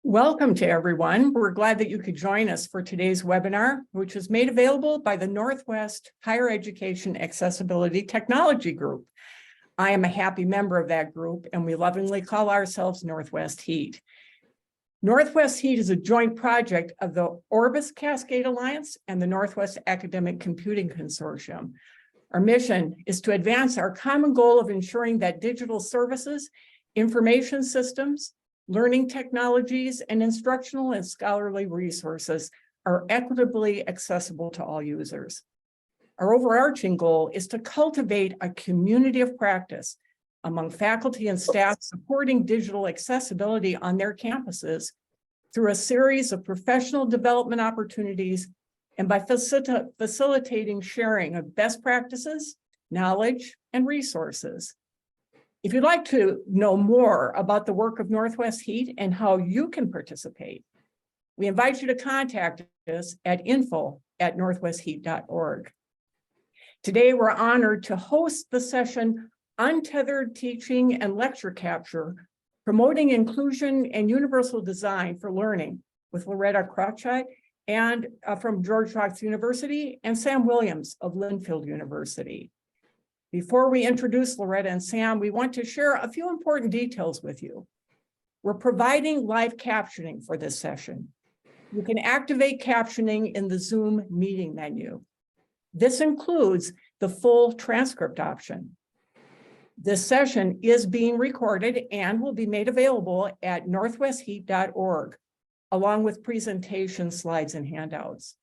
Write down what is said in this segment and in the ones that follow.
Welcome to everyone. We're glad that you could join us for today's webinar, which is made available by the Northwest Higher Education Accessibility Technology Group. I am a happy member of that group, and we lovingly call ourselves NWHeat. NWHeat is a joint project of the Orbis Cascade Alliance and the Northwest Academic Computing Consortium. Our mission is to advance our common goal of ensuring that digital services, information systems, learning technologies, and instructional and scholarly resources are equitably accessible to all users. Our overarching goal is to cultivate a community of practice among faculty and staff supporting digital accessibility on their campuses through a series of professional development opportunities and by facilitating sharing of best practices, knowledge, and resources. If you'd like to know more about the work of NWHeat and how you can participate, we invite you to contact us at info@northwestheat.org. Today, we're honored to host the session Untethered Teaching and Lecture Capture, Promoting Inclusion and Universal Design for Learning with Lorretta Krautscheid and from George Fox University and Sam Williams of Linfield University. Before we introduce Lorretta and Sam, we want to share a few important details with you. We're providing live captioning for this session. You can activate captioning in the Zoom meeting menu. This includes the full transcript option. This session is being recorded and will be made available at northwestheat.org, along with presentation slides and handouts.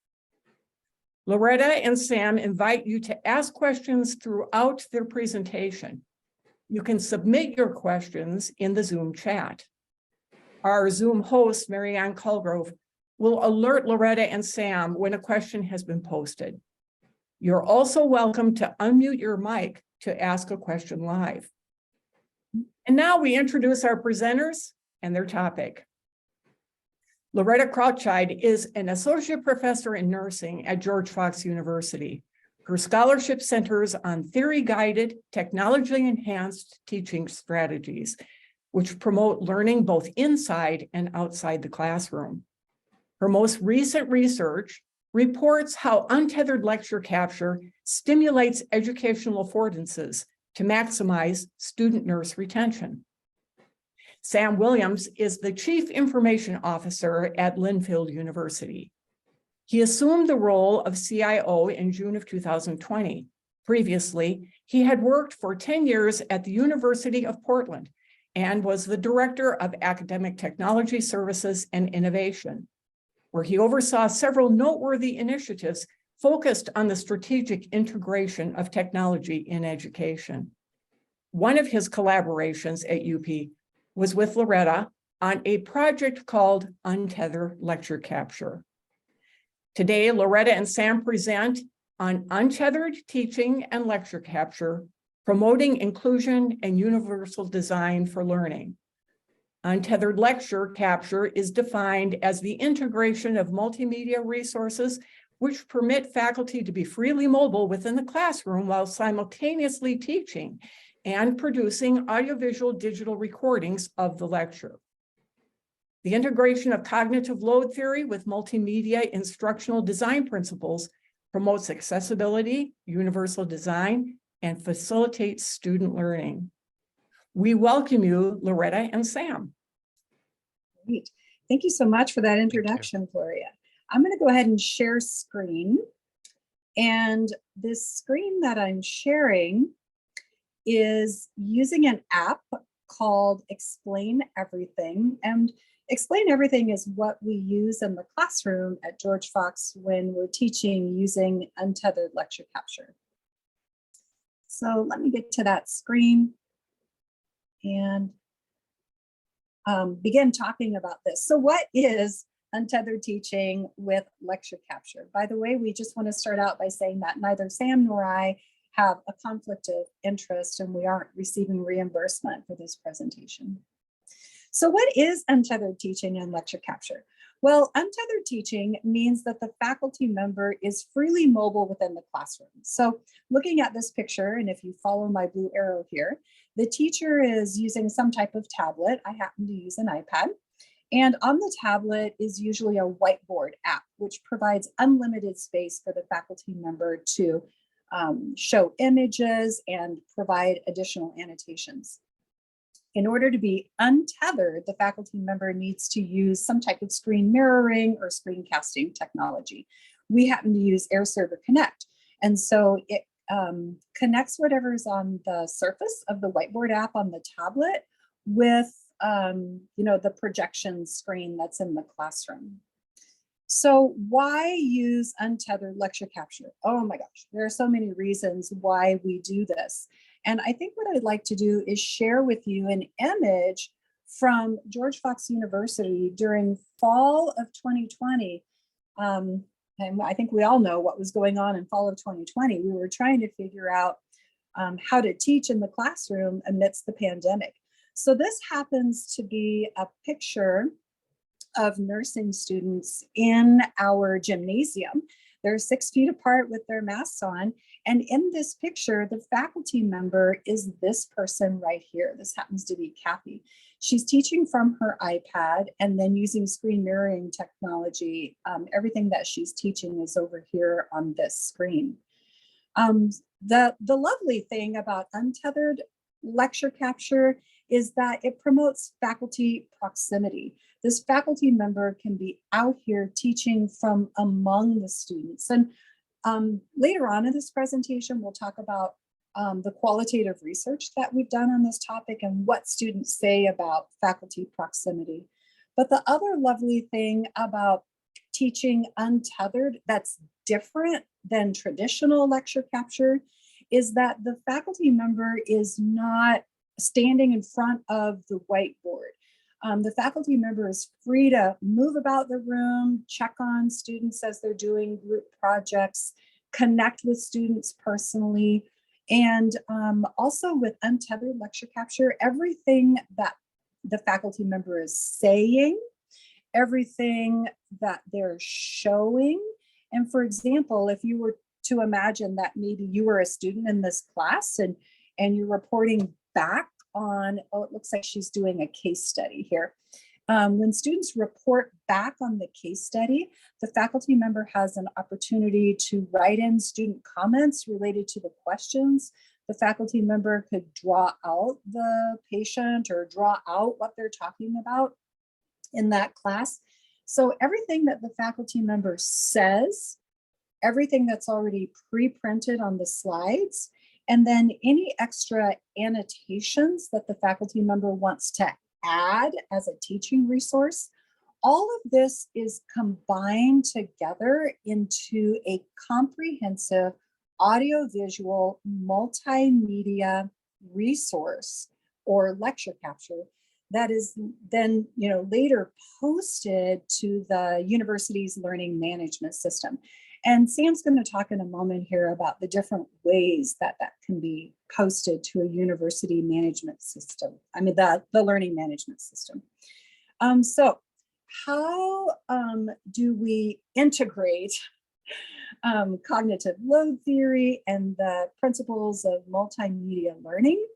Lorretta and Sam invite you to ask questions throughout their presentation. You can submit your questions in the Zoom chat. Our Zoom host, Marianne Culgrove, will alert Lorretta and Sam when a question has been posted. You're also welcome to unmute your mic to ask a question live. And now we introduce our presenters and their topic. Lorretta Krautscheid is an associate professor in nursing at George Fox University. Her scholarship centers on theory-guided, technology-enhanced teaching strategies, which promote learning both inside and outside the classroom. Her most recent research reports how untethered lecture capture stimulates educational affordances to maximize student nurse retention. Sam Williams is the Chief Information Officer at Linfield University. He assumed the role of CIO in June of 2020. Previously, he had worked for 10 years at the University of Portland and was the Director of Academic Technology Services and Innovation, where he oversaw several noteworthy initiatives focused on the strategic integration of technology in education. One of his collaborations at UP was with Lorretta on a project called Untethered Lecture Capture. Today, Lorretta and Sam present on Untethered Teaching and Lecture Capture, Promoting Inclusion and Universal Design for Learning. Untethered lecture capture is defined as the integration of multimedia resources which permit faculty to be freely mobile within the classroom while simultaneously teaching and producing audiovisual digital recordings of the lecture. The integration of cognitive load theory with multimedia instructional design principles promotes accessibility, universal design, and facilitates student learning. We welcome you, Lorretta and Sam. Great. Thank you so much for that introduction, Gloria. I'm going to go ahead and share screen. And this screen that I'm sharing is using an app called Explain Everything. And Explain Everything is what we use in the classroom at George Fox when we're teaching using untethered lecture capture. So let me get to that screen and begin talking about this. So what is untethered teaching with lecture capture? By the way, we just want to start out by saying that neither Sam nor I have a conflict of interest and we aren't receiving reimbursement for this presentation. So what is untethered teaching and lecture capture? Well, untethered teaching means that the faculty member is freely mobile within the classroom. So looking at this picture, and if you follow my blue arrow here, the teacher is using some type of tablet. I happen to use an iPad. And on the tablet is usually a whiteboard app, which provides unlimited space for the faculty member to show images and provide additional annotations. In order to be untethered, the faculty member needs to use some type of screen mirroring or screencasting technology. We happen to use AirServer Connect. And so it connects whatever's on the surface of the whiteboard app on the tablet with the projection screen that's in the classroom. So why use untethered lecture capture? Oh my gosh, there are so many reasons why we do this. And I think what I'd like to do is share with you an image from George Fox University during fall of 2020. And I think we all know what was going on in fall of 2020. We were trying to figure out how to teach in the classroom amidst the pandemic. So this happens to be a picture of nursing students in our gymnasium. They're 6 feet apart with their masks on. And in this picture, the faculty member is this person right here. This happens to be Kathy. She's teaching from her iPad and then using screen mirroring technology. Everything that she's teaching is over here on this screen. The lovely thing about untethered lecture capture is that it promotes faculty proximity. This faculty member can be out here teaching from among the students. And later on in this presentation, we'll talk about the qualitative research that we've done on this topic and what students say about faculty proximity. But the other lovely thing about teaching untethered that's different than traditional lecture capture is that the faculty member is not standing in front of the whiteboard. The faculty member is free to move about the room, check on students as they're doing group projects, connect with students personally, and also with untethered lecture capture, everything that the faculty member is saying, everything that they're showing. And for example, if you were to imagine that maybe you were a student in this class and you're reporting back on, oh, it looks like she's doing a case study here. When students report back on the case study, the faculty member has an opportunity to write in student comments related to the questions. The faculty member could draw out the patient or draw out what they're talking about in that class. So everything that the faculty member says, everything that's already pre-printed on the slides, and then any extra annotations that the faculty member wants to add as a teaching resource, all of this is combined together into a comprehensive audiovisual multimedia resource or lecture capture that is then later posted to the university's learning management system. And Sam's going to talk in a moment here about the different ways that that can be posted to a university management system. I mean, the learning management system. So how do we integrate cognitive load theory and the principles of multimedia learning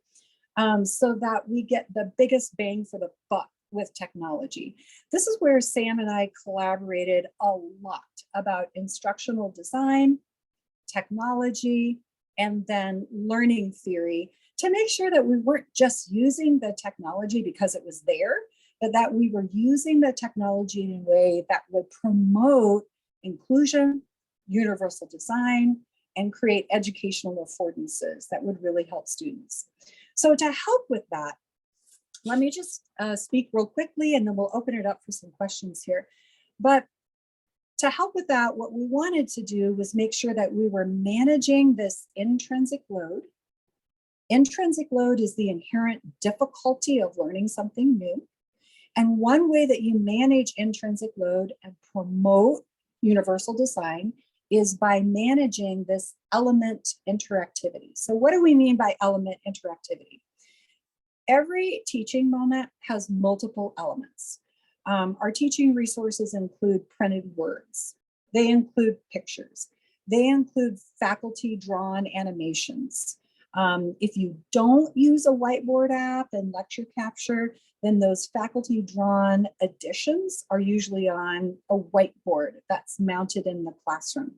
so that we get the biggest bang for the buck with technology? This is where Sam and I collaborated a lot about instructional design, technology, and then learning theory to make sure that we weren't just using the technology because it was there, but that we were using the technology in a way that would promote inclusion, universal design, and create educational affordances that would really help students. So to help with that, let me just speak real quickly and then we'll open it up for some questions here. But to help with that, what we wanted to do was make sure that we were managing this intrinsic load. Intrinsic load is the inherent difficulty of learning something new. And one way that you manage intrinsic load and promote universal design is by managing this element interactivity. So what do we mean by element interactivity? Every teaching moment has multiple elements. Our teaching resources include printed words. They include pictures. They include faculty drawn animations. If you don't use a whiteboard app and lecture capture, then those faculty drawn additions are usually on a whiteboard that's mounted in the classroom.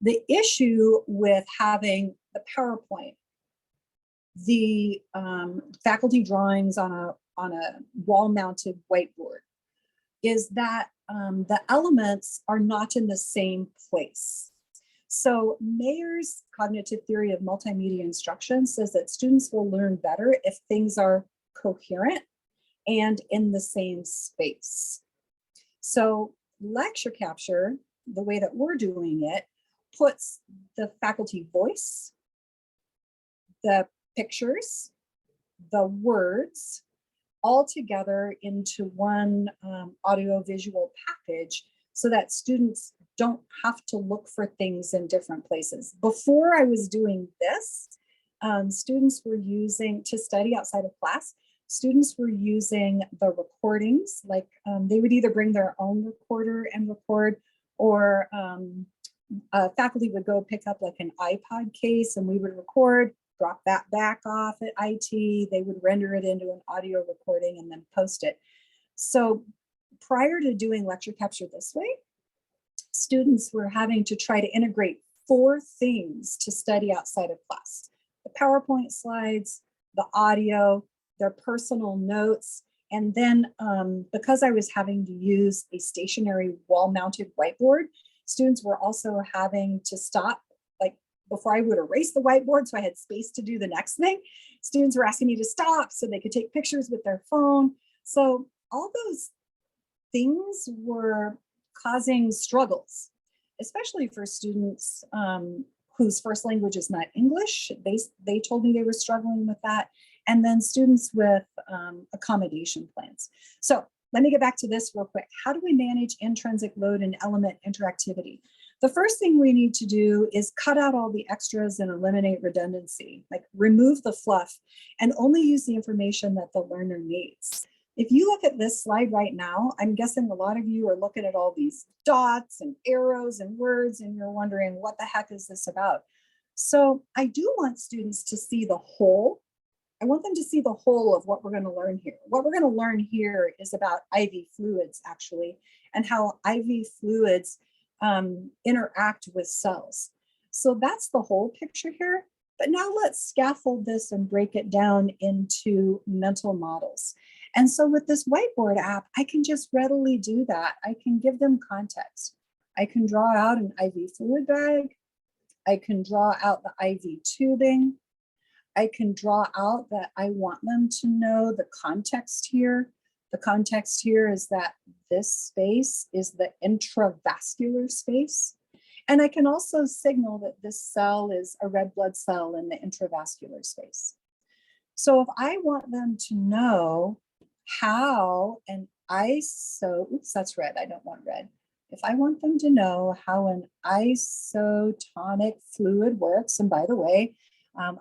The issue with having the PowerPoint, the faculty drawings on a wall-mounted whiteboard, is that the elements are not in the same place. So Mayer's cognitive theory of multimedia instruction says that students will learn better if things are coherent and in the same space. So lecture capture, the way that we're doing it, puts the faculty voice, the pictures, the words, all together into one audiovisual package so that students don't have to look for things in different places. Before I was doing this, students were using, to study outside of class, students were using the recordings, like they would either bring their own recorder and record, or faculty would go pick up like an iPod case and we would record, drop that back off at IT, they would render it into an audio recording and then post it. So prior to doing lecture capture this way, students were having to try to integrate 4 things to study outside of class: the PowerPoint slides, the audio, their personal notes, and then because I was having to use a stationary wall-mounted whiteboard, students were also having to stop, like before I would erase the whiteboard so I had space to do the next thing, students were asking me to stop so they could take pictures with their phone. So all those things were causing struggles, especially for students whose first language is not English. They told me they were struggling with that. And then students with accommodation plans. So let me get back to this real quick. How do we manage intrinsic load and element interactivity? The first thing we need to do is cut out all the extras and eliminate redundancy, like remove the fluff and only use the information that the learner needs. If you look at this slide right now, I'm guessing a lot of you are looking at all these dots and arrows and words and you're wondering, what the heck is this about? So I do want students to see the whole. I want them to see the whole of what we're going to learn here. What we're going to learn here is about IV fluids, actually, and how IV fluids interact with cells. So that's the whole picture here. But now let's scaffold this and break it down into mental models. And so with this whiteboard app, I can just readily do that. I can give them context. I can draw out an IV fluid bag. I can draw out the IV tubing. I can draw out that I want them to know the context here. The context here is that this space is the intravascular space. And I can also signal that this cell is a red blood cell in the intravascular space. So if I want them to know how an oops, that's red, I don't want red. If I want them to know how an isotonic fluid works, and by the way,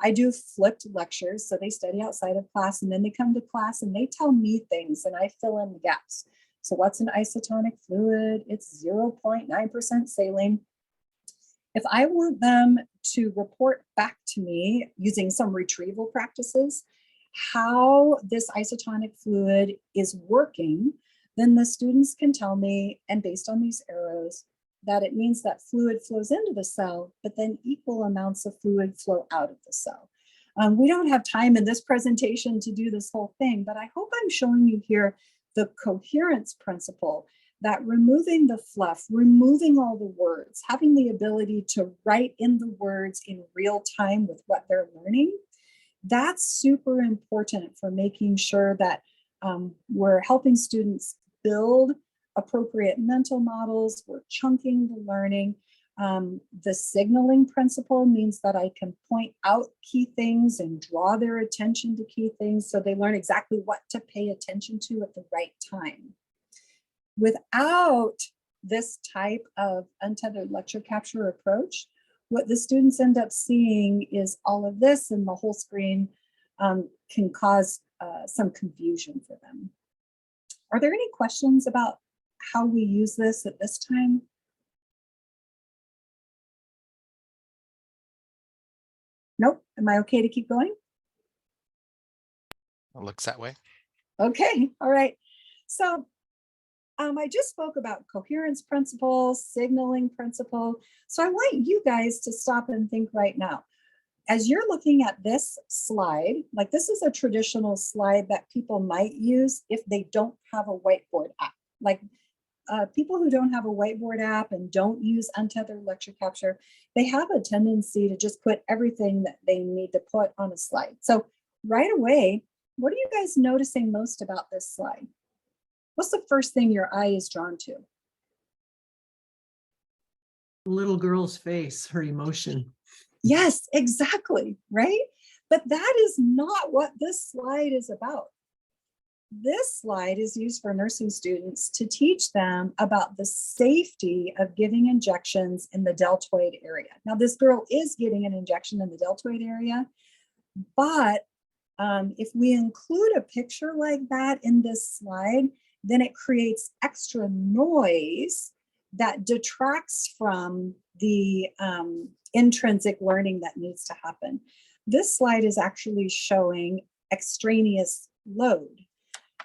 I do flipped lectures, so they study outside of class and then they come to class and they tell me things and I fill in the gaps. So what's an isotonic fluid? It's 0.9% saline. If I want them to report back to me using some retrieval practices, how this isotonic fluid is working, then the students can tell me, and based on these arrows, that it means that fluid flows into the cell, but then equal amounts of fluid flow out of the cell. We don't have time in this presentation to do this whole thing, but I hope I'm showing you here the coherence principle, that removing the fluff, removing all the words, having the ability to write in the words in real time with what they're learning, that's super important for making sure that we're helping students build appropriate mental models, we're chunking the learning. The signaling principle means that I can point out key things and draw their attention to key things so they learn exactly what to pay attention to at the right time. Without this type of untethered lecture capture approach, what the students end up seeing is all of this, and the whole screen can cause some confusion for them. Are there any questions about how we use this at this time? Nope. Am I okay to keep going? It looks that way. Okay. All right. So I just spoke about coherence principle, signaling principle. So I want you guys to stop and think right now. As you're looking at this slide, like this is a traditional slide that people might use if they don't have a whiteboard app. Like people who don't have a whiteboard app and don't use Untethered lecture capture, they have a tendency to just put everything that they need to put on a slide. So right away, what are you guys noticing most about this slide? What's the first thing your eye is drawn to? Little girl's face, her emotion. Yes, exactly, right? But that is not what this slide is about. This slide is used for nursing students to teach them about the safety of giving injections in the deltoid area. Now, this girl is getting an injection in the deltoid area, but if we include a picture like that in this slide, then it creates extra noise that detracts from the intrinsic learning that needs to happen. This slide is actually showing extraneous load.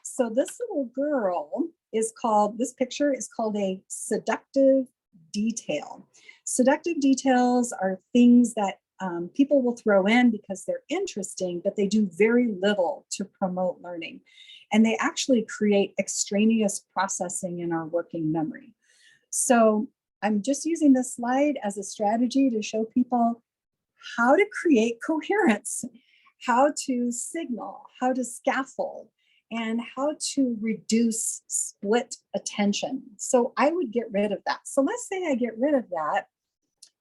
So this little girl is called, this picture is called a seductive detail. Seductive details are things that people will throw in because they're interesting, but they do very little to promote learning. And they actually create extraneous processing in our working memory. So I'm just using this slide as a strategy to show people how to create coherence, how to signal, how to scaffold, and how to reduce split attention. So I would get rid of that. So let's say I get rid of that.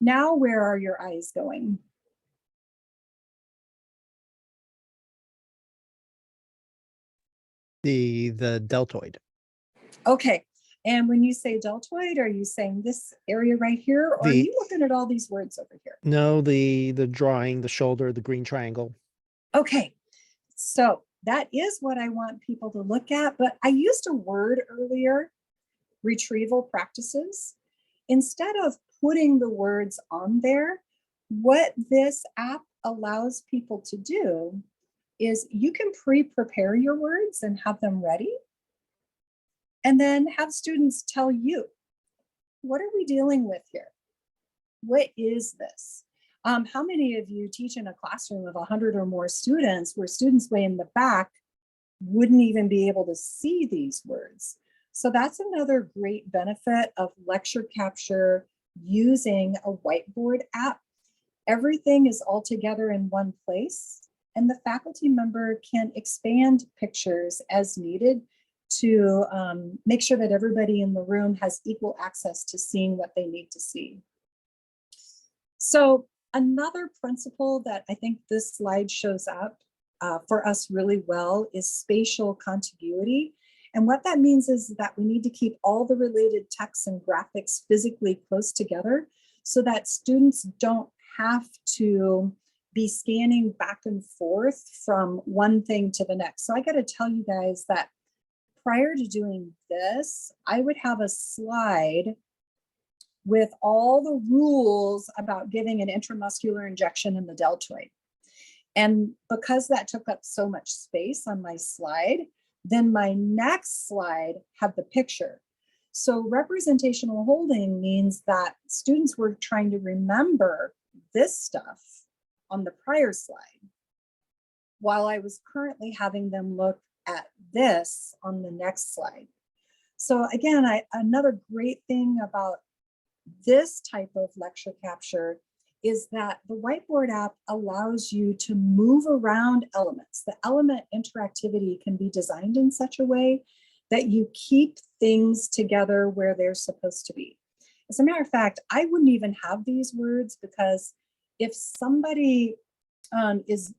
Now, where are your eyes going? The deltoid. Okay. And when you say deltoid, are you saying this area right here? Or are you looking at all these words over here? No, the drawing, the shoulder, the green triangle. Okay. So that is what I want people to look at. But I used a word earlier, retrieval practices. Instead of putting the words on there, what this app allows people to do is you can pre-prepare your words and have them ready. And then have students tell you, what are we dealing with here? What is this? How many of you teach in a classroom of 100 or more students where students way in the back wouldn't even be able to see these words? So that's another great benefit of lecture capture using a whiteboard app. Everything is all together in one place, and the faculty member can expand pictures as needed to make sure that everybody in the room has equal access to seeing what they need to see. So another principle that I think this slide shows up for us really well is spatial contiguity. And what that means is that we need to keep all the related texts and graphics physically close together so that students don't have to be scanning back and forth from one thing to the next. So I got to tell you guys that prior to doing this, I would have a slide with all the rules about giving an intramuscular injection in the deltoid. And because that took up so much space on my slide, then my next slide had the picture. So representational holding means that students were trying to remember this stuff on the prior slide, while I was currently having them look at this on the next slide. So again, another great thing about this type of lecture capture is that the whiteboard app allows you to move around elements. The element interactivity can be designed in such a way that you keep things together where they're supposed to be. As a matter of fact, I wouldn't even have these words because if somebody is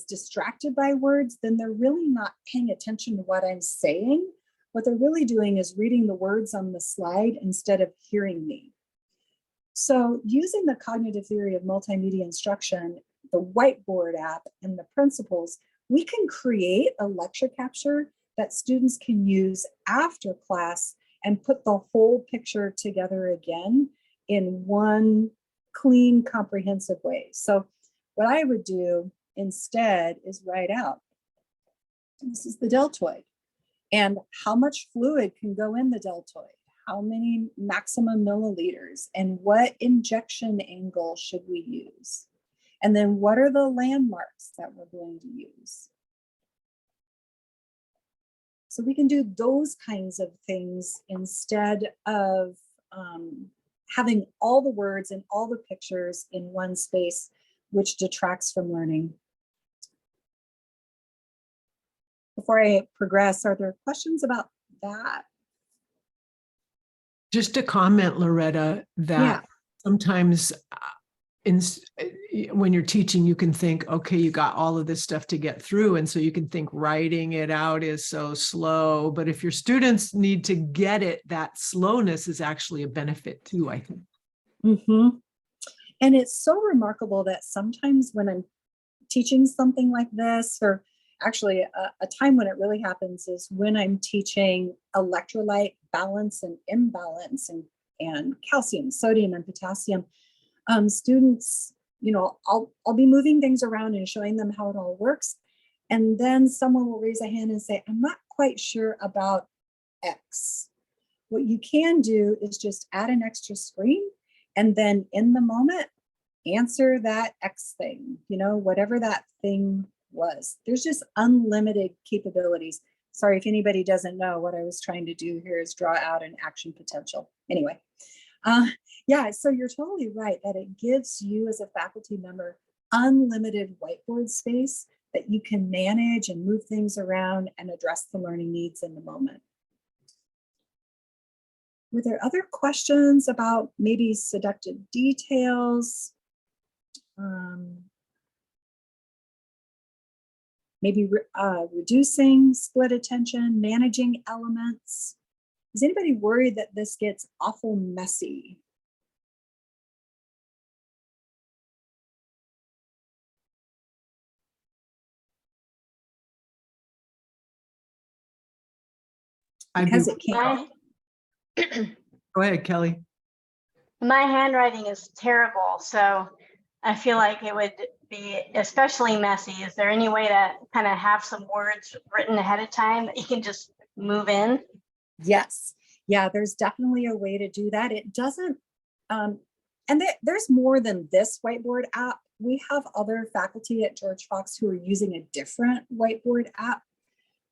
distracted by words, then they're really not paying attention to what I'm saying. What they're really doing is reading the words on the slide instead of hearing me. So using the cognitive theory of multimedia instruction, the whiteboard app, and the principles, we can create a lecture capture that students can use after class and put the whole picture together again in one clean, comprehensive way. So what I would do instead is write out, this is the deltoid, and how much fluid can go in the deltoid, how many maximum milliliters, and what injection angle should we use? And then what are the landmarks that we're going to use? So we can do those kinds of things instead of having all the words and all the pictures in one space, which detracts from learning. Before I progress, are there questions about that? Just a comment, Lorretta, that sometimes when you're teaching, you can think, okay, you got all of this stuff to get through. And so you can think writing it out is so slow. But if your students need to get it, that slowness is actually a benefit too, I think. Mm-hmm. And it's so remarkable that sometimes when I'm teaching something like this, or actually a time when it really happens is when I'm teaching electrolyte balance and imbalance and calcium, sodium, and potassium. Students, you know, I'll be moving things around and showing them how it all works. And then someone will raise a hand and say, I'm not quite sure about X. What you can do is just add an extra screen and then in the moment, answer that X thing, you know, whatever that thing was. There's just unlimited capabilities. Sorry if anybody doesn't know what I was trying to do here is draw out an action potential. Anyway, yeah, so you're totally right that it gives you as a faculty member unlimited whiteboard space that you can manage and move things around and address the learning needs in the moment. Were there other questions about maybe seductive details? Maybe reducing split attention, managing elements. Is anybody worried that this gets awful messy? Because it can't. Go ahead, Kelly. My handwriting is terrible, so I feel like it would be especially messy. Is there any way to kind of have some words written ahead of time that you can just move in? Yes. Yeah, there's definitely a way to do that. It doesn't, and there's more than this whiteboard app. We have other faculty at George Fox who are using a different whiteboard app.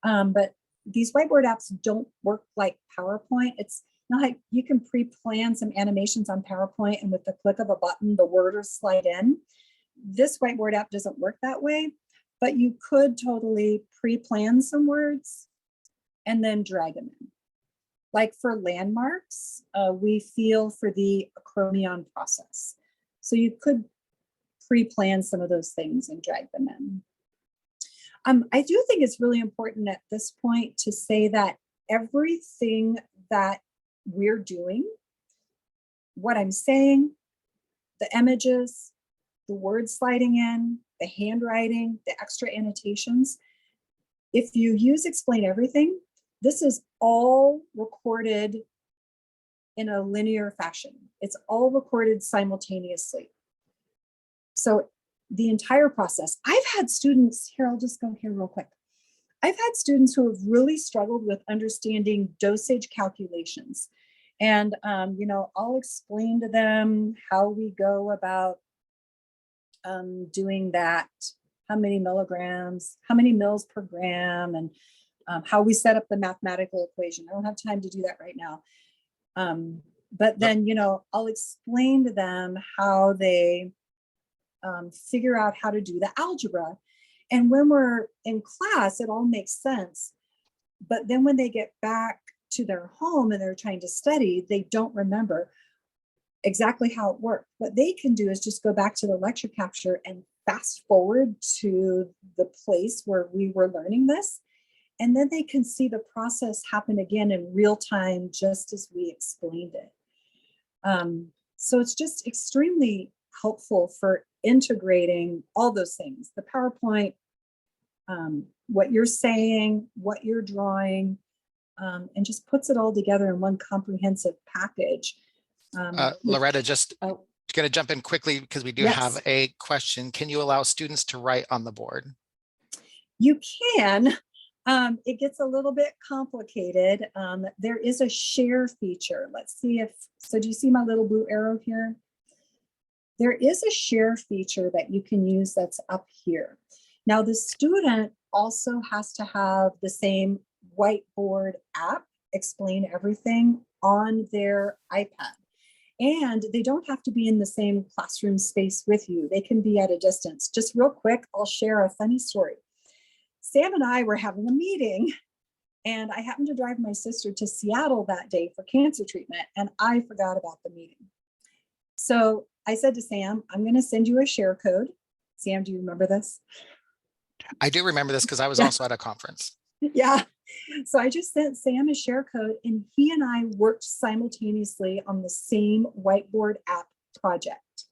But these whiteboard apps don't work like PowerPoint. It's not like you can pre-plan some animations on PowerPoint and with the click of a button, the word will slide in. This whiteboard app doesn't work that way, but you could totally pre-plan some words and then drag them in. Like for landmarks, we feel for the acromion process. So you could pre-plan some of those things and drag them in. I do think it's really important at this point to say that everything that we're doing, what I'm saying, the images, the words sliding in, the handwriting, the extra annotations, if you use Explain Everything, this is all recorded in a linear fashion. It's all recorded simultaneously. So the entire process, I've had students, here, I'll just go here real quick. I've had students who have really struggled with understanding dosage calculations. And, you know, I'll explain to them how we go about doing that, how many milligrams, how many mils per gram, and how we set up the mathematical equation. I don't have time to do that right now. But then, you know, I'll explain to them how they figure out how to do the algebra. And when we're in class, it all makes sense. But then when they get back to their home and they're trying to study, they don't remember exactly how it worked. What they can do is just go back to the lecture capture and fast forward to the place where we were learning this. And then they can see the process happen again in real time, just as we explained it. So it's just extremely helpful for integrating all those things, the PowerPoint, what you're saying, what you're drawing, and just puts it all together in one comprehensive package. Lorretta, just Going to jump in quickly because we do Yes. have a question. Can you allow students to write on the board? You can. It gets a little bit complicated. There is a share feature. Let's see if, so do you see my little blue arrow here? There is a share feature that you can use that's up here. Now the student also has to have the same whiteboard app, Explain Everything, on their iPad. And they don't have to be in the same classroom space with you. They can be at a distance. Just real quick, I'll share a funny story. Sam and I were having a meeting, and I happened to drive my sister to Seattle that day for cancer treatment, and I forgot about the meeting. So I said to Sam, I'm going to send you a share code. Sam, do you remember this? I do remember this because I was Yeah. also at a conference. Yeah. So I just sent Sam a share code, and he and I worked simultaneously on the same whiteboard app project.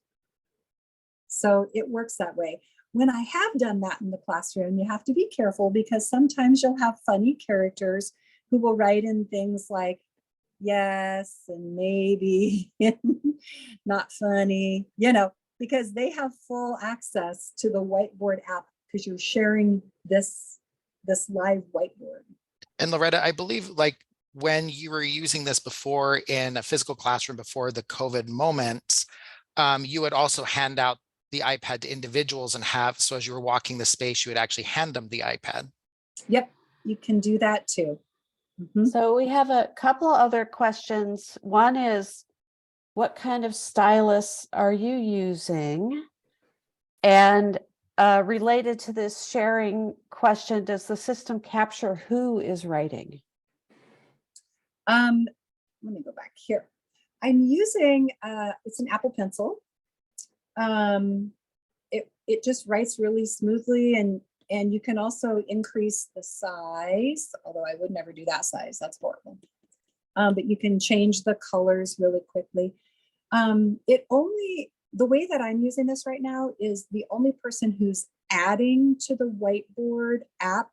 So it works that way. When I have done that in the classroom, you have to be careful because sometimes you'll have funny characters who will write in things like yes and maybe, not funny, you know, because they have full access to the whiteboard app because you're sharing this live whiteboard. And Lorretta, I believe like when you were using this before in a physical classroom before the COVID moments, you would also hand out the iPad to individuals and have, so as you were walking the space, you would actually hand them the iPad. Yep, you can do that too. Mhm. So we have a couple other questions. One is, what kind of stylus are you using? And related to this sharing question, does the system capture who is writing? Let me go back here. I'm using, it's an Apple Pencil. It just writes really smoothly, and you can also increase the size, although I would never do that size, that's horrible. But you can change the colors really quickly. The way that I'm using this right now is the only person who's adding to the whiteboard app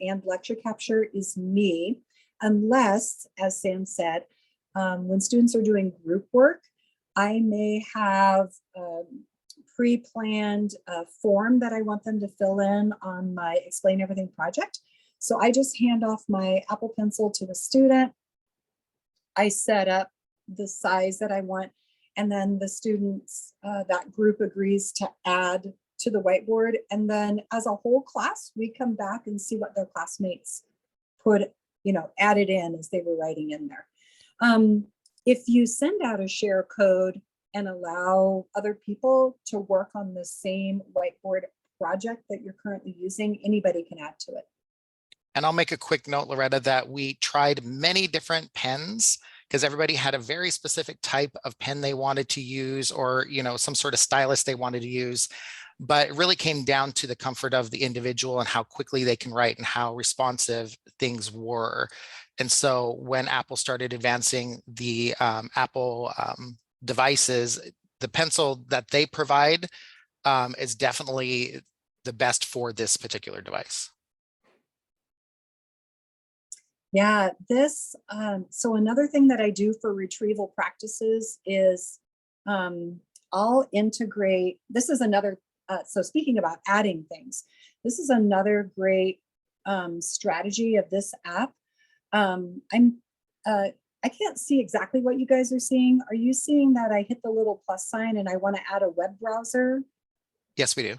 and lecture capture is me, unless, as Sam said, when students are doing group work, I may have pre-planned form that I want them to fill in on my Explain Everything project. So I just hand off my Apple Pencil to the student. I set up the size that I want, and then the students, that group agrees to add to the whiteboard. And then as a whole class, we come back and see what their classmates added in as they were writing in there. If you send out a share code and allow other people to work on the same whiteboard project that you're currently using, anybody can add to it. And I'll make a quick note, Lorretta, that we tried many different pens because everybody had a very specific type of pen they wanted to use, or, you know, some sort of stylus they wanted to use. But it really came down to the comfort of the individual and how quickly they can write and how responsive things were. And so when Apple started advancing the Apple devices, the pencil that they provide is definitely the best for this particular device. Yeah, so another thing that I do for retrieval practices is I'll integrate, this is another, so speaking about adding things, this is another great strategy of this app. I can't see exactly what you guys are seeing. Are you seeing that I hit the little plus sign and I want to add a web browser? Yes, we do.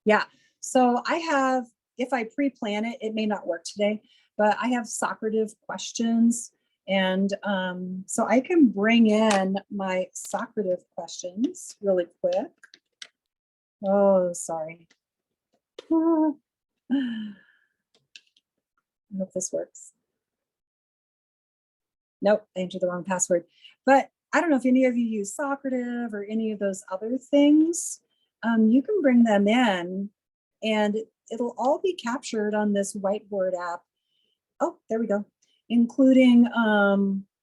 Yeah, so I have, if I pre-plan it, it may not work today, but I have Socrative questions. And so I can bring in my Socrative questions really quick. Oh, sorry. I hope this works. Nope, I entered the wrong password. But I don't know if any of you use Socrative or any of those other things. You can bring them in and it'll all be captured on this whiteboard app. Oh, there we go. Including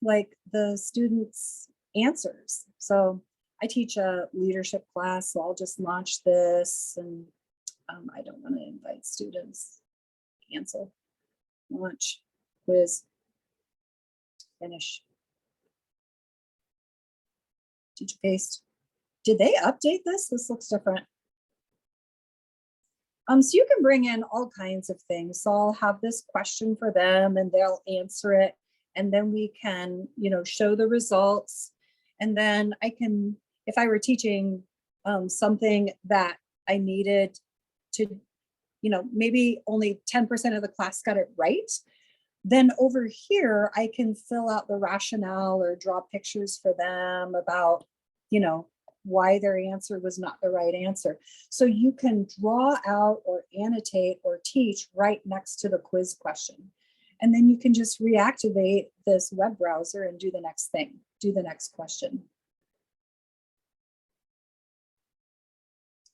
like the students' answers. So I teach a leadership class, so I'll just launch this, and I don't want to invite students. Cancel, launch, quiz, finish. Teacher paste. did they update this? This looks different. So you can bring in all kinds of things. So I'll have this question for them and they'll answer it. And then we can, show the results. And then I can, if I were teaching something that I needed to, maybe only 10% of the class got it right, then over here, I can fill out the rationale or draw pictures for them about, why their answer was not the right answer. So you can draw out or annotate or teach right next to the quiz question. And then you can just reactivate this web browser and do the next thing, do the next question.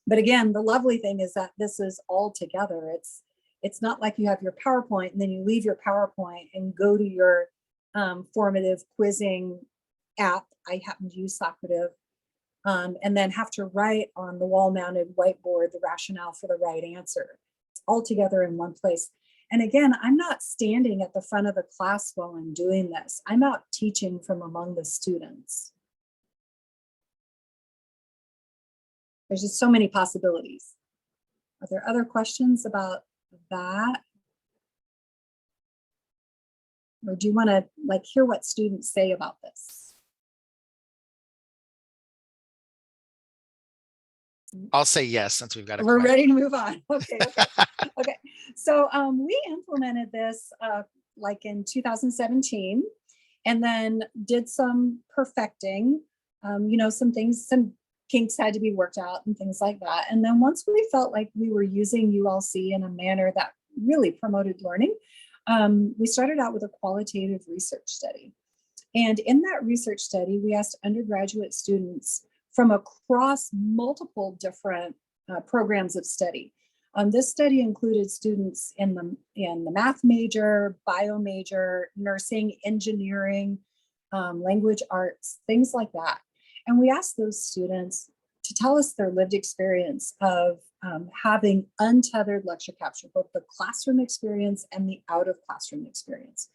But again, the lovely thing is that this is all together. It's not like you have your PowerPoint and then you leave your PowerPoint and go to your formative quizzing app. I happen to use Socrative. And then have to write on the wall-mounted whiteboard the rationale for the right answer. It's all together in one place. And again, I'm not standing at the front of the class while I'm doing this. I'm out teaching from among the students. There's just so many possibilities. Are there other questions about that? Or do you want to hear what students say about this? I'll say yes, since we've got a We're question. ready to move on. Okay. Okay. So we implemented this in 2017 and then did some perfecting, some things, some kinks had to be worked out and things like that. And then once we felt like we were using ULC in a manner that really promoted learning, we started out with a qualitative research study. And in that research study, we asked undergraduate students from across multiple different programs of study. This study included students in the math major, bio major, nursing, engineering, language arts, things like that. And we asked those students to tell us their lived experience of having untethered lecture capture, both the classroom experience and the out of classroom experience.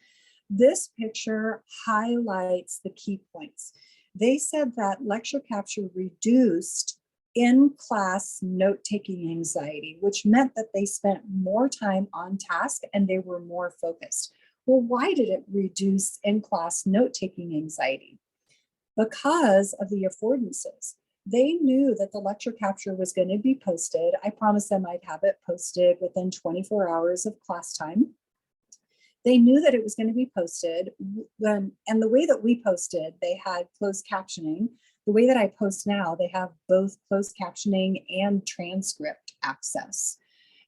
This picture highlights the key points. They said that lecture capture reduced in-class note-taking anxiety, which meant that they spent more time on task and they were more focused. Well, why did it reduce in-class note-taking anxiety? Because of the affordances. They knew that the lecture capture was going to be posted. I promised them I'd have it posted within 24 hours of class time. They knew that it was going to be posted, and the way that we posted, they had closed captioning. The way that I post now, they have both closed captioning and transcript access.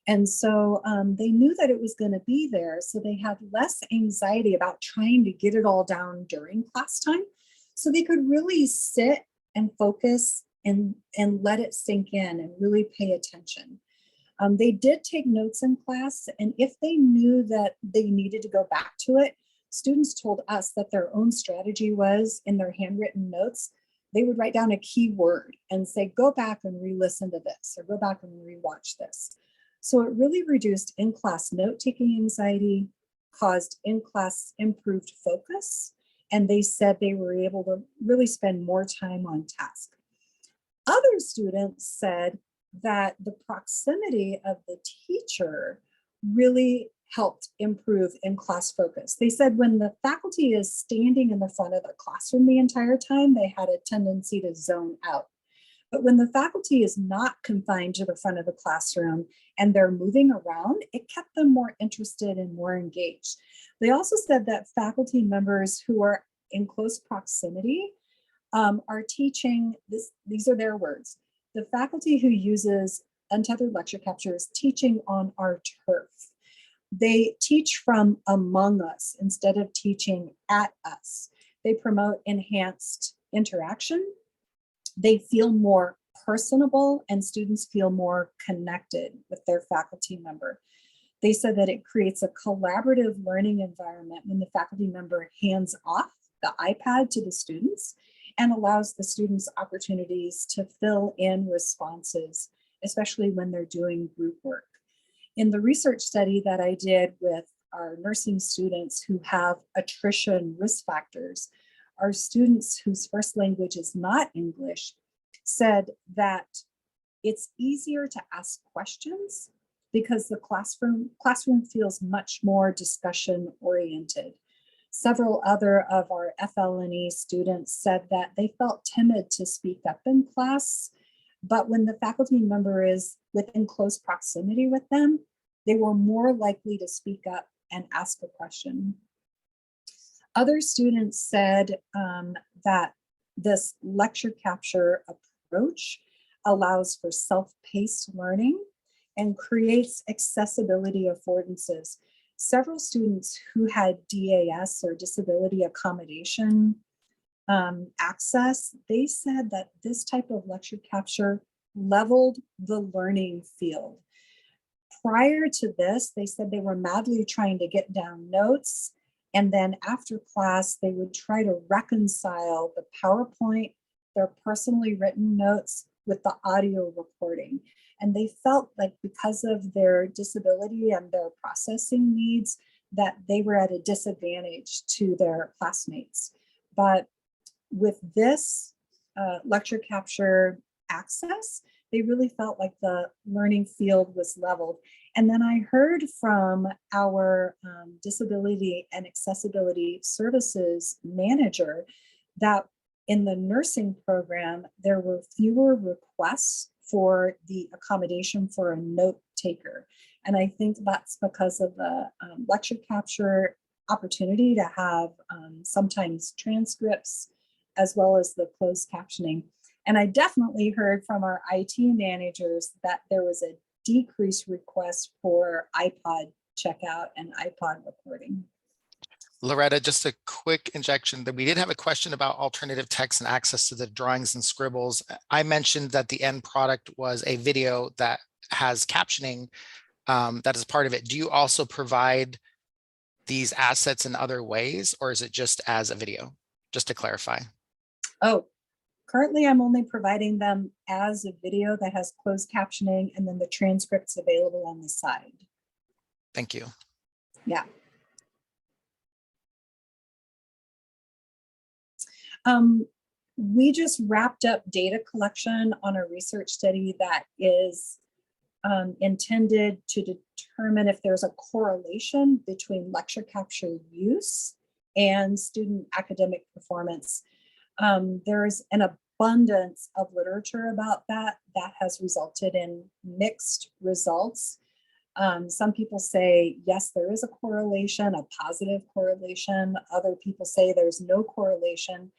And so they knew that it was going to be there, so they had less anxiety about trying to get it all down during class time. So they could really sit and focus and let it sink in and really pay attention. They did take notes in class, and if they knew that they needed to go back to it, students told us that their own strategy was in their handwritten notes, they would write down a key word and say, go back and re-listen to this, or go back and re-watch this. So it really reduced in-class note-taking anxiety, caused in-class improved focus, and they said they were able to really spend more time on task. Other students said that the proximity of the teacher really helped improve in-class focus. They said when the faculty is standing in the front of the classroom the entire time, they had a tendency to zone out. But when the faculty is not confined to the front of the classroom and they're moving around, it kept them more interested and more engaged. They also said that faculty members who are in close proximity are teaching, these are their words, the faculty who uses untethered lecture capture is teaching on our turf. They teach from among us instead of teaching at us. They promote enhanced interaction. They feel more personable and students feel more connected with their faculty member. They said that it creates a collaborative learning environment when the faculty member hands off the iPad to the students and allows the students opportunities to fill in responses, especially when they're doing group work. In the research study that I did with our nursing students who have attrition risk factors, our students whose first language is not English said that it's easier to ask questions because the classroom feels much more discussion oriented. Several other of our FL&E students said that they felt timid to speak up in class, but when the faculty member is within close proximity with them, they were more likely to speak up and ask a question. Other students said that this lecture capture approach allows for self-paced learning and creates accessibility affordances. Several students who had DAS or disability accommodation access, they said that this type of lecture capture leveled the learning field. Prior to this, they said they were madly trying to get down notes, and then after class, they would try to reconcile the PowerPoint, their personally written notes with the audio recording. And they felt like because of their disability and their processing needs, that they were at a disadvantage to their classmates. But with this lecture capture access, they really felt like the learning field was leveled. And then I heard from our disability and accessibility services manager that in the nursing program, there were fewer requests for the accommodation for a note taker. And I think that's because of the lecture capture opportunity to have sometimes transcripts as well as the closed captioning. And I definitely heard from our IT managers that there was a decreased request for iPod checkout and iPod recording. Lorretta, just a quick injection that we did have a question about alternative text and access to the drawings and scribbles. I mentioned that the end product was a video that has captioning that is part of it. Do you also provide these assets in other ways, or is it just as a video? Just to clarify. Oh, currently I'm only providing them as a video that has closed captioning and then the transcripts available on the side. Thank you. Yeah. We just wrapped up data collection on a research study that is intended to determine if there's a correlation between lecture capture use and student academic performance. There's an abundance of literature about that has resulted in mixed results. Some people say, yes, there is a correlation, a positive correlation. Other people say there's no correlation.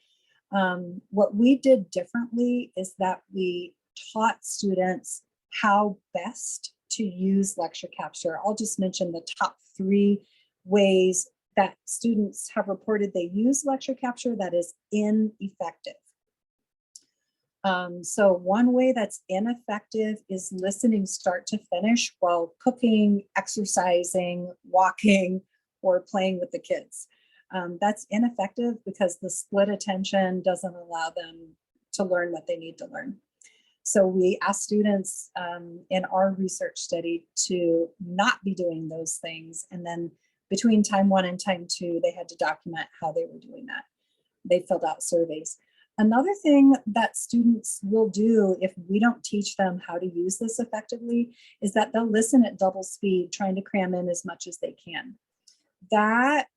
What we did differently is that we taught students how best to use lecture capture. I'll just mention the top 3 ways that students have reported they use lecture capture that is ineffective. So one way that's ineffective is listening start to finish while cooking, exercising, walking, or playing with the kids. That's ineffective because the split attention doesn't allow them to learn what they need to learn. So we asked students in our research study to not be doing those things. And then between time 1 and time 2, they had to document how they were doing that. They filled out surveys. Another thing that students will do if we don't teach them how to use this effectively is that they'll listen at double speed, trying to cram in as much as they can. That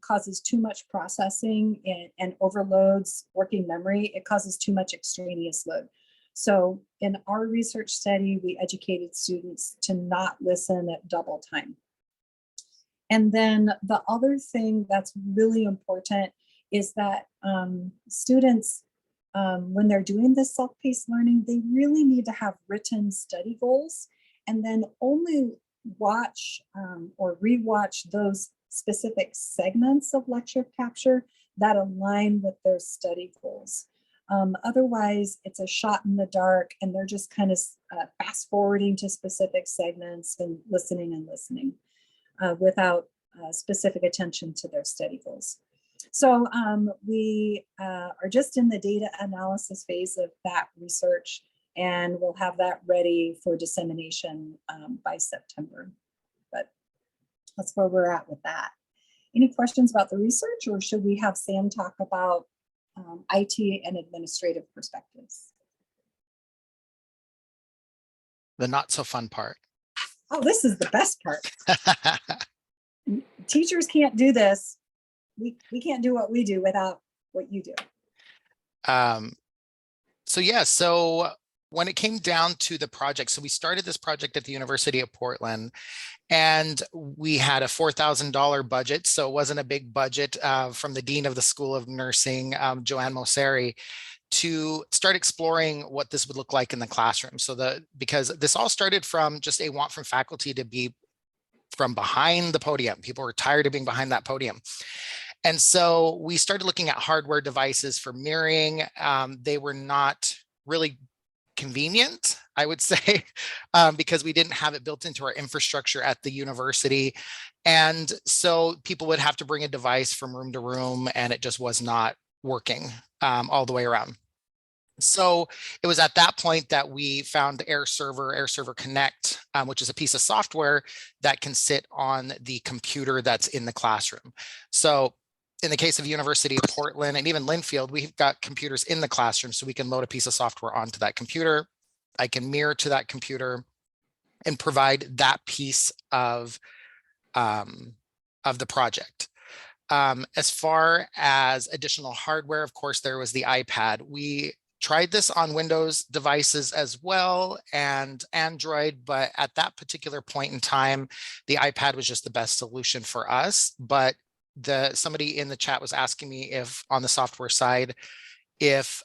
causes too much processing and overloads working memory. It causes too much extraneous load. So in our research study, we educated students to not listen at double time. And then the other thing that's really important is that students, when they're doing this self-paced learning, they really need to have written study goals and then only watch or rewatch those specific segments of lecture capture that align with their study goals. Otherwise, it's a shot in the dark and they're just kind of fast forwarding to specific segments and listening without specific attention to their study goals. So we are just in the data analysis phase of that research, and we'll have that ready for dissemination by September. But that's where we're at with that. Any questions about the research, or should we have Sam talk about IT and administrative perspectives? The not so fun part. Oh, this is the best part. Teachers can't do this. We can't do what we do without what you do. So yeah, so when it came down to the project, so we started this project at the University of Portland, and we had a $4,000 budget. So it wasn't a big budget from the Dean of the School of Nursing, Joanne Mosseri, to start exploring what this would look like in the classroom. So because this all started from just a want from faculty to be from behind the podium. People were tired of being behind that podium. And so we started looking at hardware devices for mirroring. They were not really convenient, I would say, because we didn't have it built into our infrastructure at the university. And so people would have to bring a device from room to room, and it just was not working all the way around. So it was at that point that we found Air Server Connect, which is a piece of software that can sit on the computer that's in the classroom. So in the case of University of Portland and even Linfield, we've got computers in the classroom, so we can load a piece of software onto that computer. I can mirror to that computer and provide that piece of the project. As far as additional hardware, of course, there was the iPad. We tried this on Windows devices as well and Android, but at that particular point in time, the iPad was just the best solution for us. But somebody in the chat was asking me if on the software side, if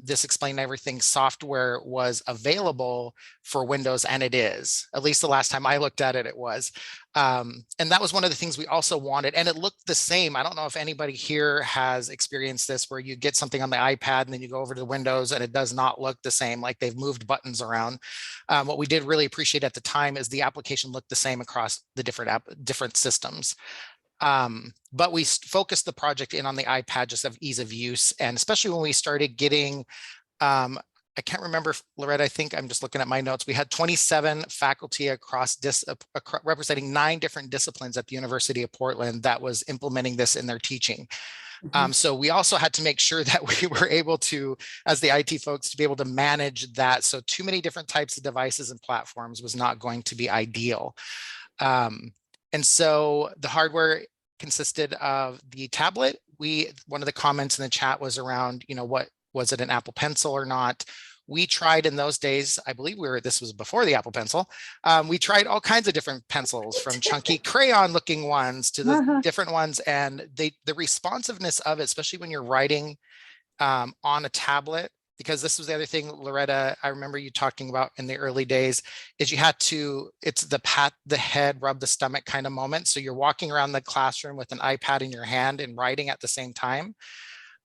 this Explain Everything software was available for Windows, and it is. At least the last time I looked at it, it was. And that was one of the things we also wanted, and it looked the same. I don't know if anybody here has experienced this, where you get something on the iPad and then you go over to the Windows and it does not look the same, like they've moved buttons around. What we did really appreciate at the time is the application looked the same across the different systems. But we focused the project in on the iPad just of ease of use. And especially when we started getting, I can't remember, Lorretta, I think I'm just looking at my notes. We had 27 faculty across representing 9 different disciplines at the University of Portland that was implementing this in their teaching. So we also had to make sure that we were able to, as the IT folks, to be able to manage that. So too many different types of devices and platforms was not going to be ideal. And so the hardware consisted of the tablet. One of the comments in the chat was around, what was it, an Apple Pencil or not? We tried in those days, I believe this was before the Apple Pencil. We tried all kinds of different pencils, from chunky crayon looking ones to the different ones. And the responsiveness of it, especially when you're writing on a tablet, because this was the other thing, Lorretta, I remember you talking about in the early days, is you had to, it's the pat the head, rub the stomach kind of moment. So you're walking around the classroom with an iPad in your hand and writing at the same time.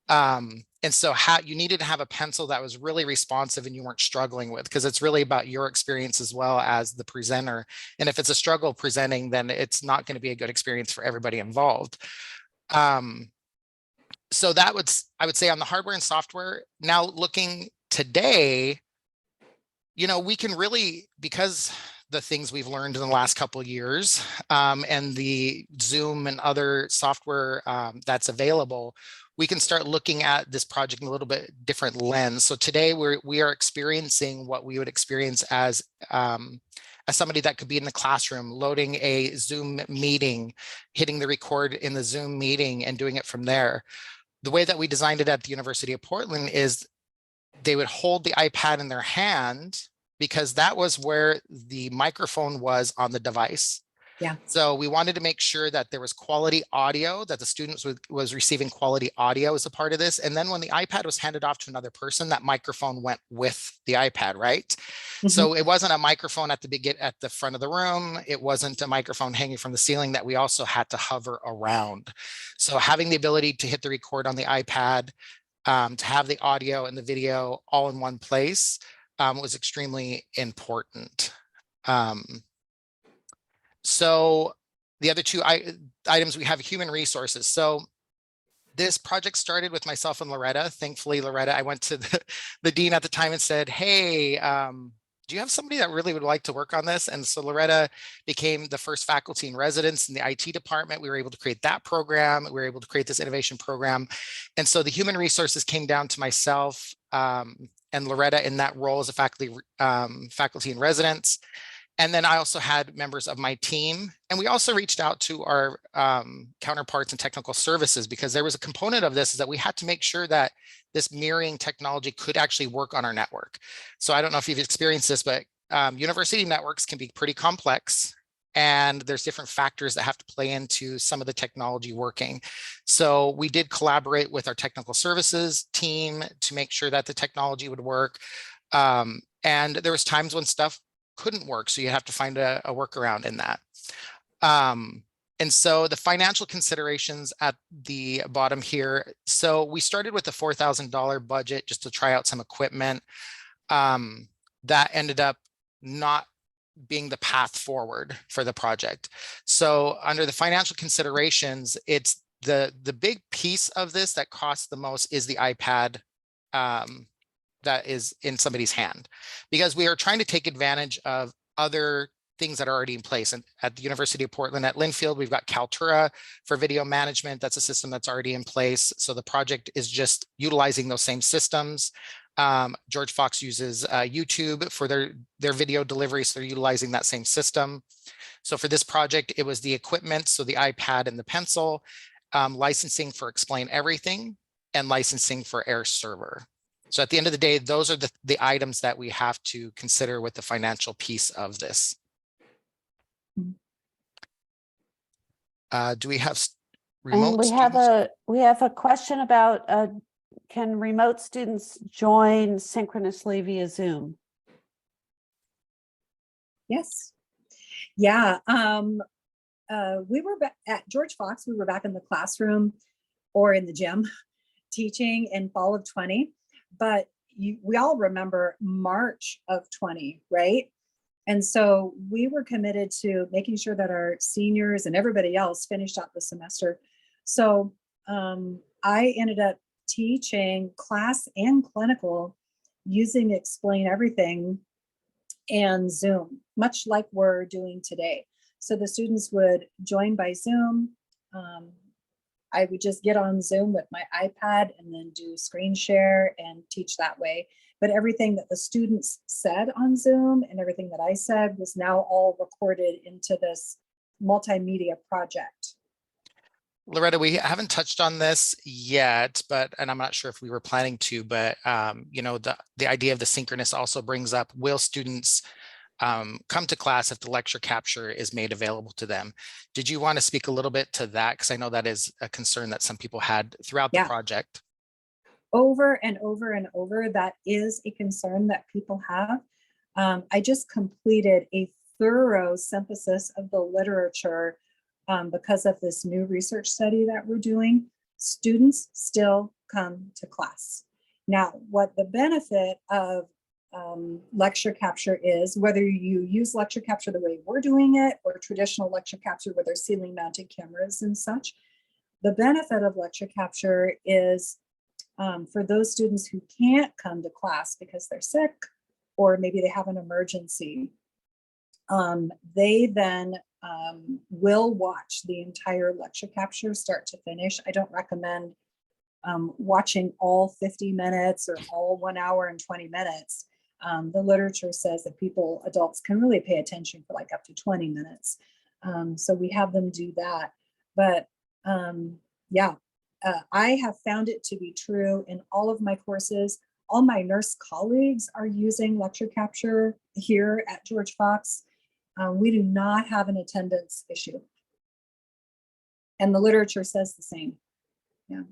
And so you needed to have a pencil that was really responsive and you weren't struggling with, because it's really about your experience as well as the presenter. And if it's a struggle presenting, then it's not going to be a good experience for everybody involved. So I would say on the hardware and software. Now looking today, we can really, because the things we've learned in the last couple of years, and the Zoom and other software that's available, we can start looking at this project in a little bit different lens. So today we are experiencing what we would experience as somebody that could be in the classroom, loading a Zoom meeting, hitting the record in the Zoom meeting and doing it from there. The way that we designed it at the University of Portland is they would hold the iPad in their hand, because that was where the microphone was on the device. Yeah. So we wanted to make sure that there was quality audio, that the students was receiving quality audio as a part of this. And then when the iPad was handed off to another person, that microphone went with the iPad, right? So it wasn't a microphone at the front of the room. It wasn't a microphone hanging from the ceiling that we also had to hover around. So having the ability to hit the record on the iPad, to have the audio and the video all in one place was extremely important. So the other two items we have, human resources. So this project started with myself and Lorretta. Thankfully, Lorretta, I went to the dean at the time and said, hey, do you have somebody that really would like to work on this? And so Lorretta became the first faculty in residence in the IT department. We were able to create that program. We were able to create this innovation program. And so the human resources came down to myself, and Lorretta in that role as a faculty in residence. And then I also had members of my team, and we also reached out to our counterparts in technical services, because there was a component of this is that we had to make sure that this mirroring technology could actually work on our network. So I don't know if you've experienced this, but university networks can be pretty complex, and there's different factors that have to play into some of the technology working. So we did collaborate with our technical services team to make sure that the technology would work. And there was times when stuff couldn't work, so you have to find a workaround in that. And so the financial considerations at the bottom here. So we started with a $4,000 budget just to try out some equipment. That ended up not being the path forward for the project. So under the financial considerations, it's the big piece of this that costs the most is the iPad that is in somebody's hand, because we are trying to take advantage of other things that are already in place. And at the University of Portland at Linfield, we've got Kaltura for video management. That's a system that's already in place. So the project is just utilizing those same systems. George Fox uses YouTube for their video delivery, so they're utilizing that same system. So for this project, it was the equipment, so the iPad and the pencil, licensing for Explain Everything, and licensing for Air Server. So at the end of the day, those are the items that we have to consider with the financial piece of this. Do we have remote And we have a question about can remote students join synchronously via Zoom? Yes. Yeah. We were at George Fox. We were back in the classroom or in the gym teaching in fall of 20. But we all remember March of 20, right? And so we were committed to making sure that our seniors and everybody else finished out the semester. So I ended up teaching class and clinical using Explain Everything and Zoom, much like we're doing today. So the students would join by Zoom. I would just get on Zoom with my iPad and then do screen share and teach that way. But everything that the students said on Zoom and everything that I said was now all recorded into this multimedia project. Lorretta, we haven't touched on this yet, and I'm not sure if we were planning to, but you know, the idea of the synchronous also brings up, will students come to class if the lecture capture is made available to them? Did you want to speak a little bit to that? Because I know that is a concern that some people had throughout the project. Over and over and over, that is a concern that people have. I just completed a thorough synthesis of the literature because of this new research study that we're doing. Students still come to class. Now, what the benefit of lecture capture is, whether you use lecture capture the way we're doing it or traditional lecture capture with our ceiling mounted cameras and such, the benefit of lecture capture is for those students who can't come to class because they're sick or maybe they have an emergency, they then will watch the entire lecture capture start to finish. I don't recommend watching all 50 minutes or all 1 hour and 20 minutes. The literature says that adults can really pay attention for like up to 20 minutes. So we have them do that. But yeah, I have found it to be true in all of my courses. All my nurse colleagues are using lecture capture here at George Fox. We do not have an attendance issue. And the literature says the same. Yeah.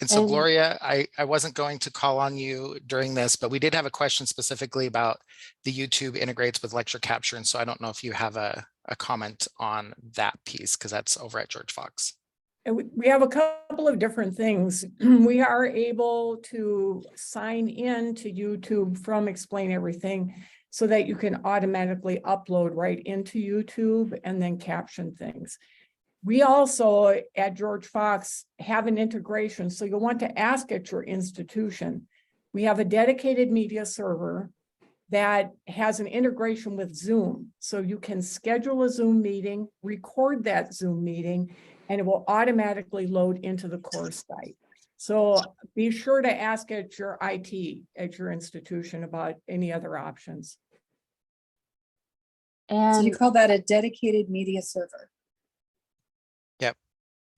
And so, Gloria, I wasn't going to call on you during this, but we did have a question specifically about the YouTube integrates with lecture capture. And so I don't know if you have a comment on that piece, because that's over at George Fox. We have a couple of different things. We are able to sign in to YouTube from Explain Everything so that you can automatically upload right into YouTube and then caption things. We also at George Fox have an integration, so you'll want to ask at your institution. We have a dedicated media server that has an integration with Zoom. So you can schedule a Zoom meeting, record that Zoom meeting, and it will automatically load into the course site. So be sure to ask at your IT at your institution about any other options. So And you call that a dedicated media server? Yep.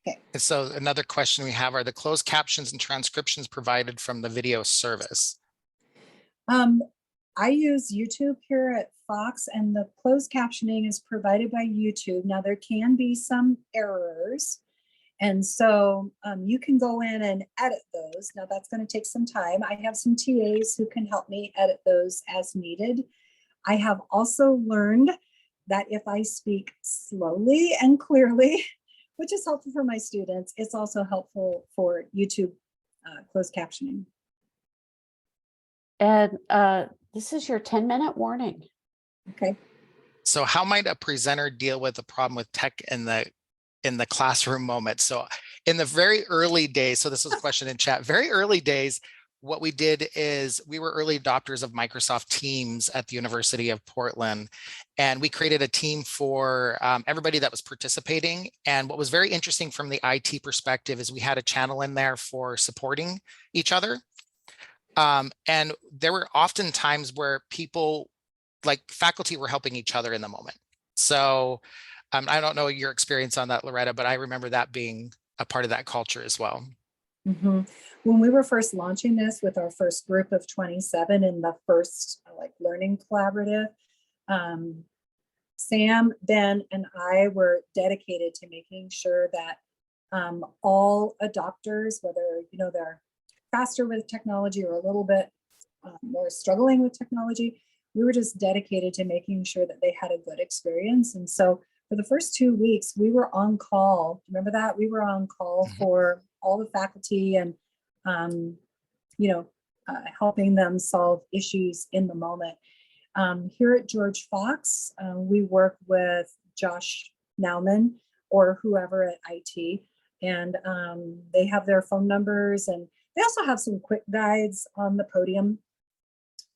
Okay. And so another question we have, are the closed captions and transcriptions provided from the video service? I use YouTube here at Fox, and the closed captioning is provided by YouTube. Now, there can be some errors, and so you can go in and edit those. Now, that's going to take some time. I have some TAs who can help me edit those as needed. I have also learned that if I speak slowly and clearly, which is helpful for my students, it's also helpful for YouTube closed captioning. and this is your 10-minute warning. Okay. So how might a presenter deal with the problem with tech in the classroom moment? So in the very early days, so this was a question in chat, very early days, what we did is we were early adopters of Microsoft Teams at the University of Portland. And we created a team for everybody that was participating. And what was very interesting from the IT perspective is we had a channel in there for supporting each other. And there were often times where people, like faculty, were helping each other in the moment. So I don't know your experience on that, Lorretta, but I remember that being a part of that culture as well. Mm-hmm. When we were first launching this with our first group of 27 in the first learning collaborative, Sam, Ben, and I were dedicated to making sure that all adopters, whether they're faster with technology or a little bit more struggling with technology, we were just dedicated to making sure that they had a good experience. And so for the first 2 weeks, we were on call. Remember that? We were on call for all the faculty and, helping them solve issues in the moment. Here at George Fox, we work with Josh Nauman or whoever at IT, and they have their phone numbers, and they also have some quick guides on the podium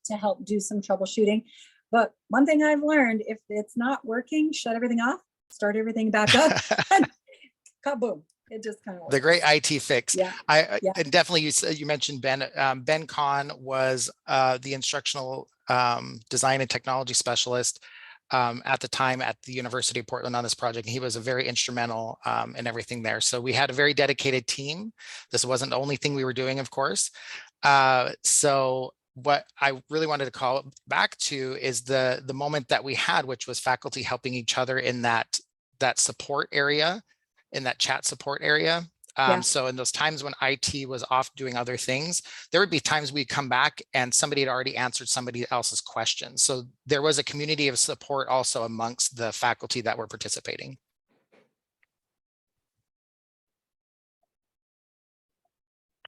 to help do some troubleshooting. But one thing I've learned, if it's not working, shut everything off, start everything back up, and kaboom. It just kind of works. The great IT fix. Yeah. And definitely you mentioned Ben. Ben Kahn was the instructional design and technology specialist at the time at the University of Portland on this project. And he was a very instrumental in everything there. So we had a very dedicated team. This wasn't the only thing we were doing, of course. So what I really wanted to call back to is the moment that we had, which was faculty helping each other in that support area, in that chat support area. So in those times when IT was off doing other things, there would be times we'd come back and somebody had already answered somebody else's question. So there was a community of support also amongst the faculty that were participating.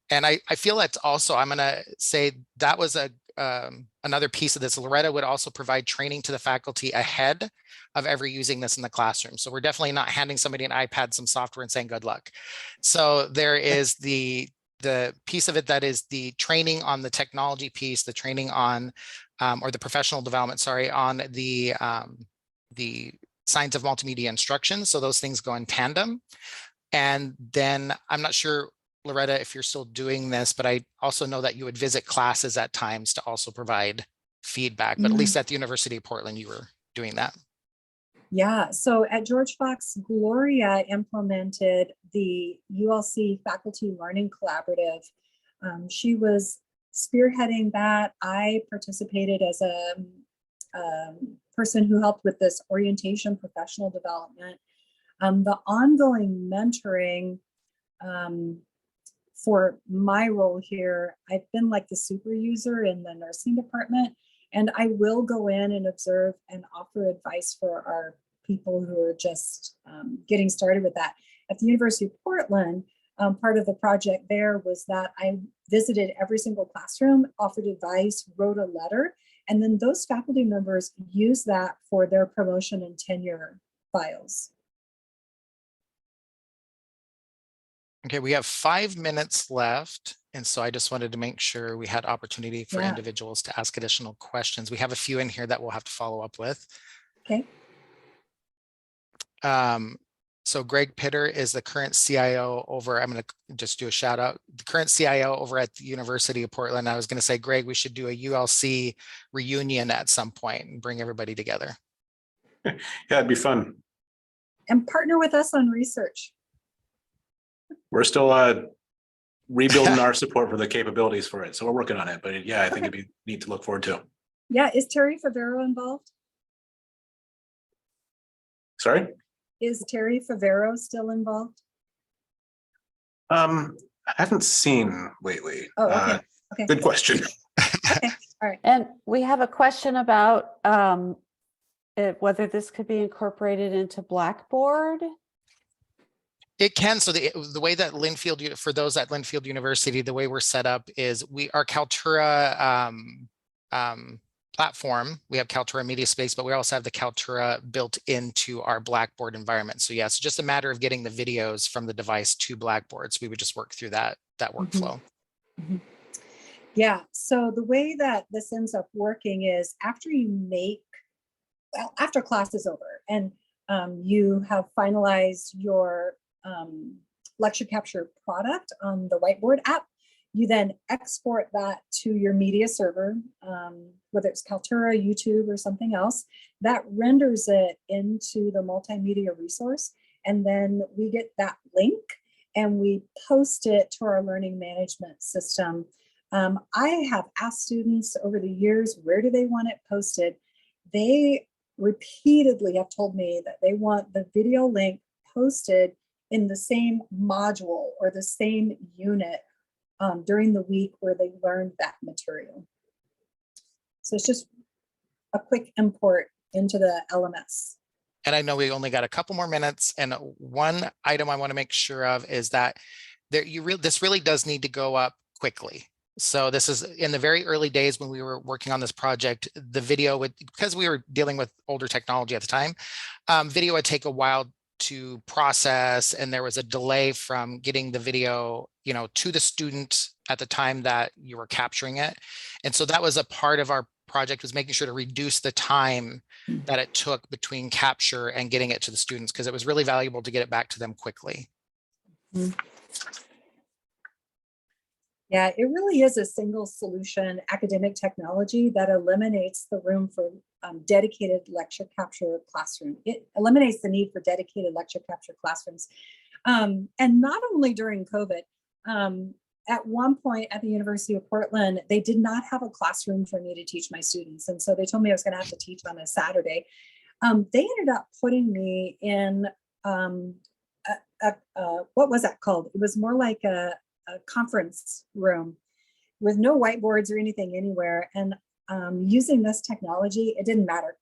And I feel that's also, I'm gonna say that was another piece of this. Lorretta would also provide training to the faculty ahead of ever using this in the classroom. So we're definitely not handing somebody an iPad, some software and saying good luck. So there is the piece of it that is the training on the technology piece, the training on, or the professional development, sorry, on the science of multimedia instruction. So those things go in tandem. And then I'm not sure, Lorretta, if you're still doing this, but I also know that you would visit classes at times to also provide feedback, but at least at the University of Portland, you were doing that. Yeah, so at George Fox, Gloria implemented the ULC Faculty Learning Collaborative. She was spearheading that. I participated as a person who helped with this orientation, professional development. The ongoing mentoring, for my role here, I've been like the super user in the nursing department, and I will go in and observe and offer advice for our people who are just getting started with that. At the University of Portland, part of the project there was that I visited every single classroom, offered advice, wrote a letter, and then those faculty members use that for their promotion and tenure files. Okay, we have 5 minutes left. And so I just wanted to make sure we had opportunity for individuals to ask additional questions. We have a few in here that we'll have to follow up with. Okay. So Greg Pitter is the current CIO over, I'm going to just do a shout out, the current CIO over at the University of Portland. I was going to say, Greg, we should do a ULC reunion at some point and bring everybody together. Yeah, it'd be fun. And partner with us on research. We're still rebuilding our support for the capabilities for it. So we're working on it. But yeah, I think it'd be neat to look forward to. Yeah, is Terry Favero involved? Sorry? Is Terry Favero still involved? I haven't seen lately. Oh, okay. Okay. Good question. Okay. All right. And we have a question about whether this could be incorporated into Blackboard. It can. So the way that Linfield, for those at Linfield University, the way we're set up is our Kaltura platform. We have Kaltura Media Space, but we also have the Kaltura built into our Blackboard environment. So yeah, it's just a matter of getting the videos from the device to Blackboard. So we would just work through that workflow. Mm-hmm. Yeah. So the way that this ends up working is after class is over and you have finalized your lecture capture product on the Whiteboard app, you then export that to your media server, whether it's Kaltura, YouTube, or something else. That renders it into the multimedia resource. And then we get that link and we post it to our learning management system. I have asked students over the years, where do they want it posted? They repeatedly have told me that they want the video link posted in the same module or the same unit during the week where they learned that material. So it's just a quick import into the LMS. And I know we only got a couple more minutes. And one item I want to make sure of is that this really does need to go up quickly. So this is in the very early days when we were working on this project, the video because we were dealing with older technology at the time, video would take a while to process, and there was a delay from getting the video, to the student at the time that you were capturing it. And so that was a part of our project, was making sure to reduce the time that it took between capture and getting it to the students, because it was really valuable to get it back to them quickly. Mm-hmm. Yeah, it really is a single solution academic technology that eliminates the room for dedicated lecture capture classroom. It eliminates the need for dedicated lecture capture classrooms. And not only during COVID, at one point at the University of Portland, they did not have a classroom for me to teach my students. And so they told me I was gonna have to teach on a Saturday. They ended up putting me in, what was that called? It was more like a conference room with no whiteboards or anything anywhere. And using this technology, it didn't matter.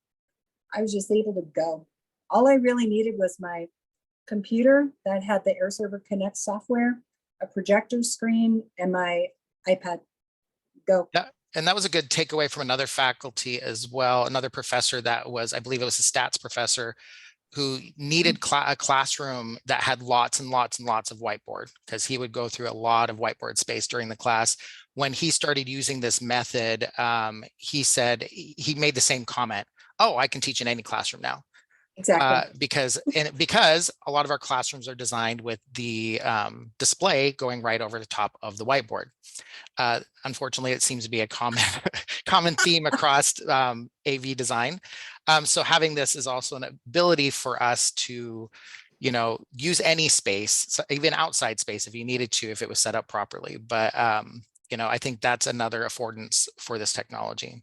I was just able to go. All I really needed was my computer that had the AirServer Connect software, a projector screen, and my iPad. Go. Yeah, and that was a good takeaway from another faculty as well. Another professor that was, I believe it was a stats professor, who needed a classroom that had lots and lots and lots of whiteboard, because he would go through a lot of whiteboard space during the class. When he started using this method, he said he made the same comment. Oh, I can teach in any classroom now. Exactly. Because a lot of our classrooms are designed with the display going right over the top of the whiteboard. Unfortunately, it seems to be a common theme across AV design. So having this is also an ability for us to, use any space, so even outside space if you needed to, if it was set up properly. But, I think that's another affordance for this technology.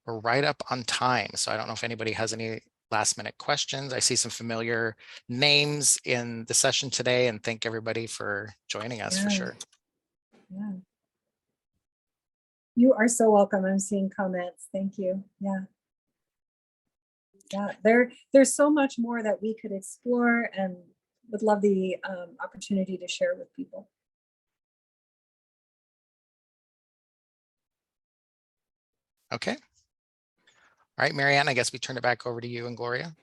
We're right up on time. So I don't know if anybody has any last minute questions. I see some familiar names in the session today, and thank everybody for joining us for sure. Yeah. You are so welcome. I'm seeing comments. Thank you. Yeah. Yeah, there's so much more that we could explore, and would love the opportunity to share with people. Okay. All right, Marianne, I guess we turn it back over to you and Gloria.